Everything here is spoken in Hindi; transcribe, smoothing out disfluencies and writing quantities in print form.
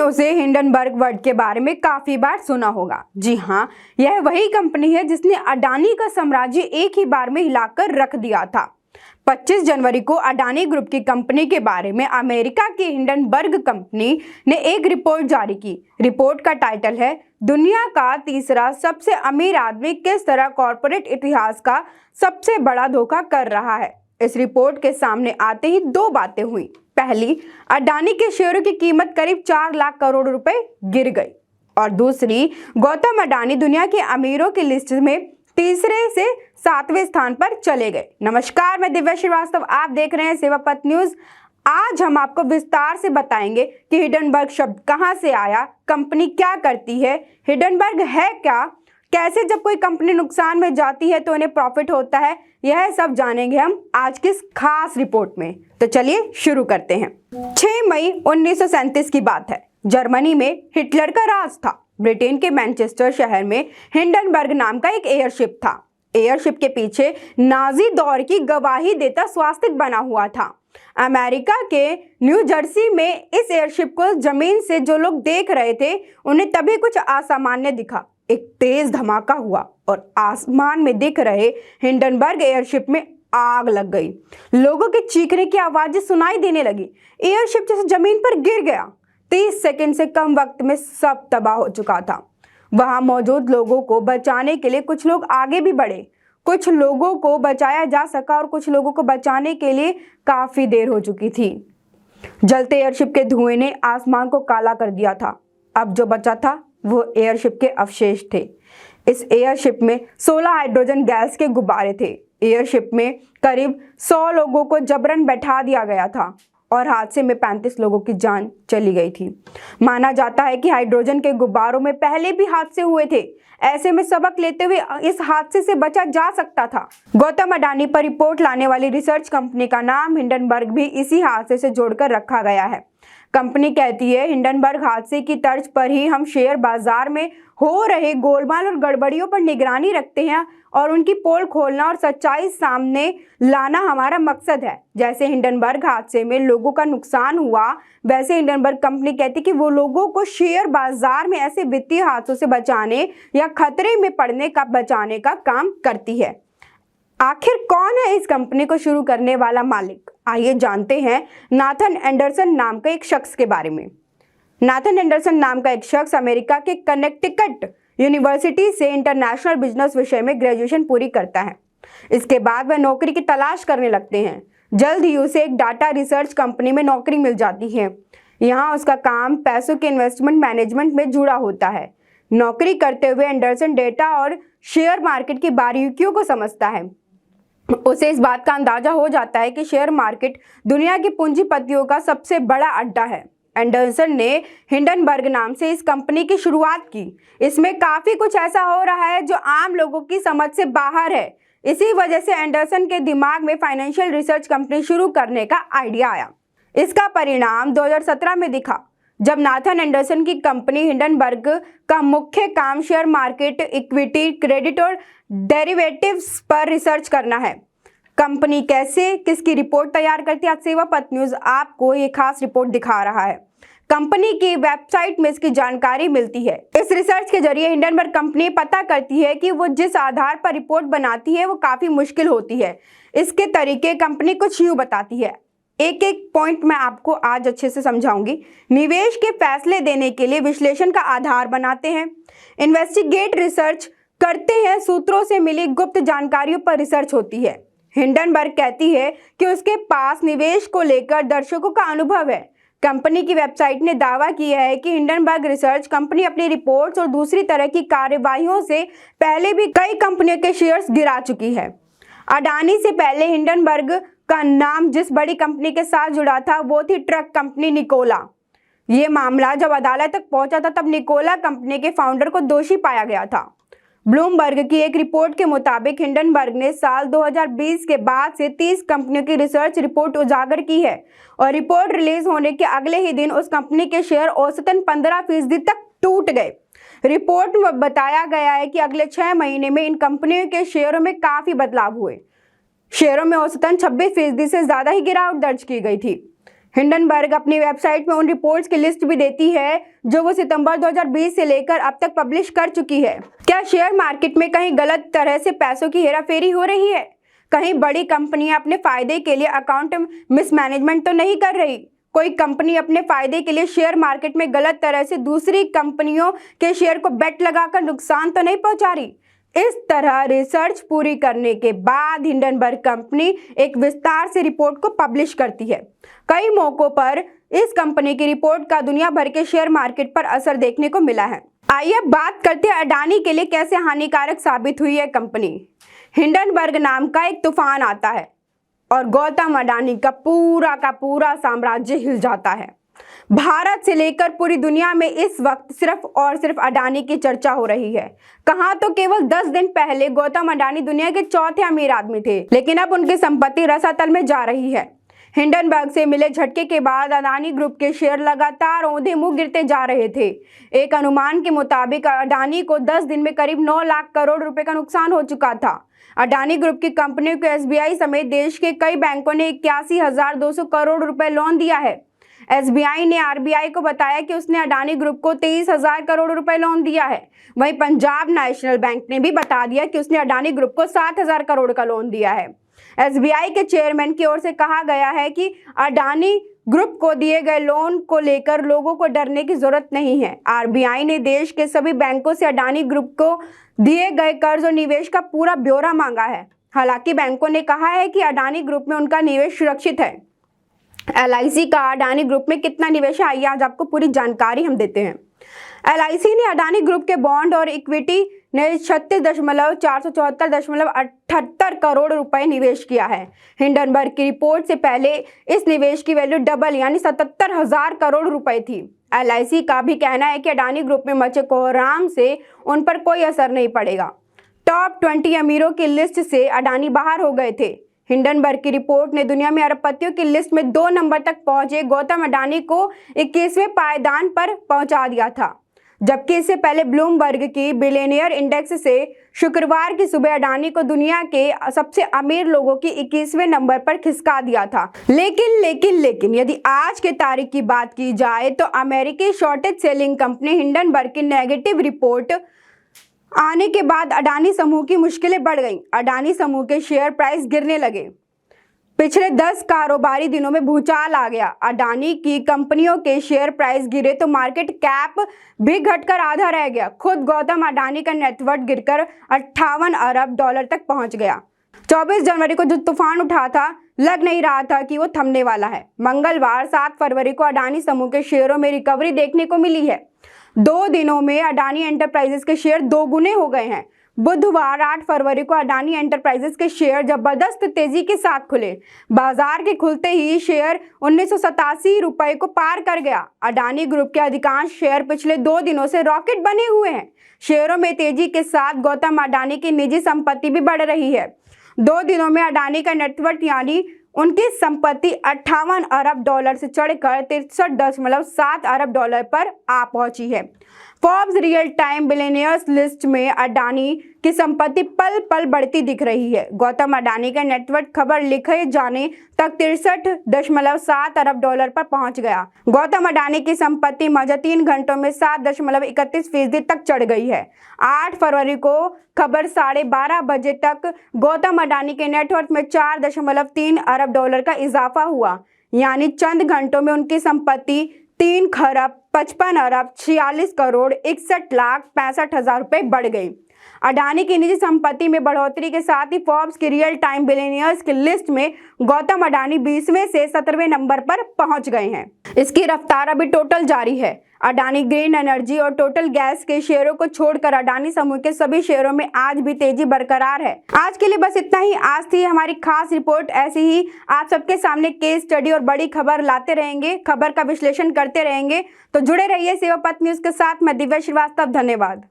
दिनों से हिंडनबर्ग वर्ड के बारे में काफी बार सुना होगा। जी हाँ, यह वही कंपनी है जिसने अडानी का साम्राज्य एक ही बार में हिलाकर रख दिया था। 25 जनवरी को अडानी ग्रुप की कंपनी के बारे में अमेरिका की हिंडनबर्ग कंपनी ने एक रिपोर्ट जारी की। रिपोर्ट का टाइटल है दुनिया का तीसरा सबसे अमीर आदमी किस तरह कॉर्पोरेट इतिहास का सबसे बड़ा धोखा कर रहा है। इस रिपोर्ट के सामने आते ही दो बातें हुई। पहली, अडानी के शेयरों की कीमत करीब 4 लाख करोड़ रुपए गिर गई, और दूसरी, गौतम अडानी दुनिया के अमीरों की लिस्ट में तीसरे से 7वें स्थान पर चले गए। नमस्कार, मैं दिव्या श्रीवास्तव, आप देख रहे हैं सेवापथ न्यूज। आज हम आपको विस्तार से बताएंगे कि हिंडनबर्ग शब्द कहां से आया, कंपनी क्या करती है, हिंडनबर्ग है क्या, कैसे जब कोई कंपनी नुकसान में जाती है तो उन्हें प्रॉफिट होता है। यह सब जानेंगे हम आज की इस खास रिपोर्ट में। तो चलिए शुरू करते हैं। 6 मई 1937 की बात है। जर्मनी में हिटलर का राज था। ब्रिटेन के मैनचेस्टर शहर में हिंडनबर्ग नाम का एक एयरशिप था। एयरशिप के पीछे नाजी दौर की गवाही देता स्वास्तिक बना हुआ था। अमेरिका के न्यू जर्सी में इस एयरशिप को जमीन से जो लोग देख रहे थे उन्हें तभी कुछ असामान्य दिखा। एक तेज धमाका हुआ और आसमान में दिख रहे हिंडनबर्ग एयरशिप में आग लग गई। लोगों के चीखने की आवाजें सुनाई देने लगी। एयरशिप जैसे जमीन पर गिर गया। 30 सेकंड से कम वक्त में सब तबाह हो चुका था। वहां मौजूद लोगों को बचाने के लिए कुछ लोग आगे भी बढ़े। कुछ लोगों को बचाया जा सका और कुछ लोगों को बचाने के लिए काफी देर हो चुकी थी। जलते एयरशिप के धुएं ने आसमान को काला कर दिया था। अब जो बचा था वो एयरशिप के अवशेष थे। इस एयरशिप में 16 हाइड्रोजन गैस के गुब्बारे थे। एयरशिप में करीब 100 लोगों को जबरन बैठा दिया गया था और हादसे में 35 लोगों की जान चली गई थी। माना जाता है कि हाइड्रोजन के गुब्बारों में पहले भी हादसे हुए थे। ऐसे में सबक लेते हुए इस हादसे से बचा जा सकता था। गौतम अडानी पर रिपोर्ट लाने वाली रिसर्च कंपनी का नाम हिंडनबर्ग भी इसी हादसे से जोड़कर रखा गया है। कंपनी कहती है हिंडनबर्ग हादसे की तर्ज पर ही हम शेयर बाजार में हो रहे गोलमाल और गड़बड़ियों पर निगरानी रखते हैं और उनकी पोल खोलना और सच्चाई सामने लाना हमारा मकसद है। जैसे हिंडनबर्ग हादसे में लोगों का नुकसान हुआ, वैसे हिंडनबर्ग कंपनी कहती है कि वो लोगों को शेयर बाजार में ऐसे वित्तीय हादसों से बचाने या खतरे में पड़ने का बचाने का काम करती है। आखिर कौन है इस कंपनी को शुरू करने वाला मालिक? आइए जानते हैं नाथन एंडरसन नाम के एक शख्स के बारे में। नाथन एंडरसन नाम का एक शख्स अमेरिका के कनेक्टिकट यूनिवर्सिटी से इंटरनेशनल बिजनेस विषय में ग्रेजुएशन पूरी करता है। इसके बाद वह नौकरी की तलाश करने लगते हैं। जल्द ही उसे एक डाटा रिसर्च कंपनी में नौकरी मिल जाती है। यहाँ उसका काम पैसों के इन्वेस्टमेंट मैनेजमेंट में जुड़ा होता है। नौकरी करते हुए एंडरसन डेटा और शेयर मार्केट की बारीकियों को समझता है। उसे इस बात का अंदाजा हो जाता है कि शेयर मार्केट दुनिया की पूंजीपतियों का सबसे बड़ा अड्डा है। एंडरसन ने हिंडनबर्ग नाम से इस कंपनी की शुरुआत की। इसमें काफी कुछ ऐसा हो रहा है जो आम लोगों की समझ से बाहर है। इसी वजह से एंडरसन के दिमाग में फाइनेंशियल रिसर्च कंपनी शुरू करने का आइडिया आया। इसका परिणाम 2017 में दिखा, जब नाथन एंडरसन की कंपनी हिंडनबर्ग का मुख्य काम शेयर मार्केट, इक्विटी, क्रेडिट और डेरिवेटिव्स पर रिसर्च करना है। कंपनी कैसे किसकी रिपोर्ट तैयार करती है, आज सेवापथ न्यूज आपको ये खास रिपोर्ट दिखा रहा है। कंपनी की वेबसाइट में इसकी जानकारी मिलती है। इस रिसर्च के जरिए हिंडनबर्ग कंपनी पता करती है कि वो जिस आधार पर रिपोर्ट बनाती है वो काफी मुश्किल होती है। इसके तरीके कंपनी कुछ यूं बताती है। एक एक पॉइंट मैं आपको आज अच्छे से समझाऊंगी। निवेश के फैसले देने के लिए विश्लेषण का आधार बनाते हैं। इन्वेस्टिगेट रिसर्च करते हैं। सूत्रों से मिली गुप्त जानकारियों पर रिसर्च होती है। हिंडनबर्ग कहती है कि उसके पास निवेश को लेकर दर्शकों का अनुभव है। कंपनी की वेबसाइट ने दावा किया है कि हिंडनबर्ग रिसर्च कंपनी अपनी रिपोर्ट्स और दूसरी तरह की कार्यवाहियों से पहले भी कई कंपनियों के शेयर्स गिरा चुकी है। अडानी से पहले हिंडनबर्ग का नाम जिस बड़ी कंपनी के साथ जुड़ा था वो थी ट्रक कंपनी निकोला। ये मामला जब अदालत तक पहुंचा था तब निकोला कंपनी के फाउंडर को दोषी पाया गया था। ब्लूमबर्ग की एक रिपोर्ट के मुताबिक हिंडनबर्ग ने साल 2020 के बाद से 30 कंपनियों की रिसर्च रिपोर्ट उजागर की है और रिपोर्ट रिलीज होने के अगले ही दिन उस कंपनी के शेयर औसतन 15% तक टूट गए। रिपोर्ट में बताया गया है कि अगले 6 महीने में इन कंपनियों के शेयरों में काफी बदलाव हुए। शेयरों में औसतन 26% से ज्यादा ही गिरावट दर्ज की गई थी। हिंडनबर्ग अपनी वेबसाइट में उन रिपोर्ट्स की लिस्ट भी देती है जो वो सितंबर 2020 से लेकर अब तक पब्लिश कर चुकी है। क्या शेयर मार्केट में कहीं गलत तरह से पैसों की हेराफेरी हो रही है? कहीं बड़ी कंपनियां अपने फायदे के लिए अकाउंट मिसमैनेजमेंट तो नहीं कर रही? कोई कंपनी अपने फायदे के लिए शेयर मार्केट में गलत तरह से दूसरी कंपनियों के शेयर को बेट लगाकर नुकसान तो नहीं पहुंचा रही? इस तरह रिसर्च पूरी करने के बाद हिंडनबर्ग कंपनी एक विस्तार से रिपोर्ट को पब्लिश करती है। कई मौकों पर इस कंपनी की रिपोर्ट का दुनिया भर के शेयर मार्केट पर असर देखने को मिला है। आइए बात करते हैं अडानी के लिए कैसे हानिकारक साबित हुई है कंपनी। हिंडनबर्ग नाम का एक तूफान आता है और गौतम अडानी का पूरा साम्राज्य हिल जाता है। भारत से लेकर पूरी दुनिया में इस वक्त सिर्फ और सिर्फ अडानी की चर्चा हो रही है। कहां तो केवल 10 दिन पहले गौतम अडानी दुनिया के चौथे अमीर आदमी थे, लेकिन अब उनकी संपत्ति रसातल में जा रही है। हिंडनबर्ग से मिले झटके के बाद अडानी ग्रुप के शेयर लगातार औंधे मुंह गिरते जा रहे थे। एक अनुमान के मुताबिक अडानी को 10 दिन में करीब 9 लाख करोड़ रुपए का नुकसान हो चुका था। अडानी ग्रुप की कंपनियों को एसबीआई समेत देश के कई बैंकों ने 81,200 करोड़ रुपए लोन दिया है। एसबीआई ने आरबीआई को बताया कि उसने अडानी ग्रुप को 23,000 करोड़ रुपए लोन दिया है। वहीं पंजाब नेशनल बैंक ने भी बता दिया कि उसने अडानी ग्रुप को 7,000 करोड़ का लोन दिया है। एसबीआई के चेयरमैन की ओर से कहा गया है कि अडानी ग्रुप को दिए गए लोन को लेकर लोगों को डरने की जरूरत नहीं है। आरबीआई ने देश के सभी बैंकों से अडानी ग्रुप को दिए गए कर्ज और निवेश का पूरा ब्यौरा मांगा है। हालांकि बैंकों ने कहा है कि अडानी ग्रुप में उनका निवेश सुरक्षित है। एलआईसी का अडानी ग्रुप में कितना निवेश है, आइए आज आपको पूरी जानकारी हम देते हैं। एलआईसी ने अडानी ग्रुप के बॉन्ड और इक्विटी ने 36,474.78 करोड़ रुपए निवेश किया है। हिंडनबर्ग की रिपोर्ट से पहले इस निवेश की वैल्यू डबल यानी 77,000 करोड़ रुपए थी। एलआईसी का भी कहना है कि अडानी ग्रुप में मचे कोहराम से उन पर कोई असर नहीं पड़ेगा। टॉप 20 अमीरों की लिस्ट से अडानी बाहर हो गए थे। हिंडनबर्ग की रिपोर्ट ने दुनिया में अरबपतियों की लिस्ट में 2 नंबर तक पहुंचे गौतम अडानी को 21वें पायदान पर पहुंचा दिया था, जबकि इससे पहले ब्लूमबर्ग की बिलियनियर इंडेक्स से शुक्रवार की सुबह अडानी को दुनिया के सबसे अमीर लोगों की 21वें नंबर पर खिसका दिया था। लेकिन यदि आज के तारीख की बात की जाए तो अमेरिकी शॉर्टेज सेलिंग कंपनी हिंडनबर्ग की नेगेटिव रिपोर्ट आने के बाद अडानी समूह की मुश्किलें बढ़ गईं। अडानी समूह के शेयर प्राइस गिरने लगे। पिछले 10 कारोबारी दिनों में भूचाल आ गया। अडानी की कंपनियों के शेयर प्राइस गिरे तो मार्केट कैप भी घटकर आधा रह गया। खुद गौतम अडानी का नेटवर्थ गिरकर 58 अरब डॉलर तक पहुंच गया। 24 जनवरी को जो तूफान उठा था, लग नहीं रहा था कि वो थमने वाला है। मंगलवार 7 फरवरी को अडानी समूह के शेयरों में रिकवरी देखने को मिली है। 2 दिनों में अडानी एंटरप्राइजेस के शेयर 2 गुने हो गए हैं। बुधवार 8 फरवरी को अडानी एंटरप्राइजेस के शेयर जबरदस्त तेजी के साथ खुले। बाजार के खुलते ही शेयर 1987 रुपए को पार कर गया। अडानी ग्रुप के अधिकांश शेयर पिछले 2 दिनों से रॉकेट बने हुए हैं। शेयरों में तेजी के साथ गौतम अडानी की निजी संपत्ति भी बढ़ रही है। 2 दिनों में अडानी का नेटवर्थ यानी उनकी संपत्ति 58 अरब डॉलर से चढ़कर 63.7 अरब डॉलर पर आ पहुंची है। Forbes real time billionaires list में अडानी की संपत्ति पल पल बढ़ती दिख रही है। गौतम अडानी का नेटवर्थ खबर लिखे जाने तक 63.7 अरब डॉलर पर पहुंच गया। गौतम अडानी की संपत्ति मौजूदा 3 घंटों में 7.31% तक चढ़ गई है। 8 फरवरी को खबर 12:30 बजे तक गौतम अडानी के नेटवर्थ में 4.3 अरब डॉलर का इजाफा हुआ, यानी चंद घंटों में उनकी संपत्ति 3 खरब 55 अरब 46 करोड़ 61 लाख 65 हजार रुपए बढ़ गई। अडानी की निजी संपत्ति में बढ़ोतरी के साथ ही फोर्ब्स की रियल टाइम बिलियनियर्स की लिस्ट में गौतम अडानी 20वें से 17वें नंबर पर पहुंच गए हैं। इसकी रफ्तार अभी टोटल जारी है। अडानी ग्रीन एनर्जी और टोटल गैस के शेयरों को छोड़कर अडानी समूह के सभी शेयरों में आज भी तेजी बरकरार है। आज के लिए बस इतना ही। आज थी हमारी खास रिपोर्ट। ऐसे ही आप सबके सामने केस स्टडी और बड़ी खबर लाते रहेंगे, खबर का विश्लेषण करते रहेंगे। तो जुड़े रहिए सेवापथ न्यूज के साथ। मैं दिव्या श्रीवास्तव, धन्यवाद।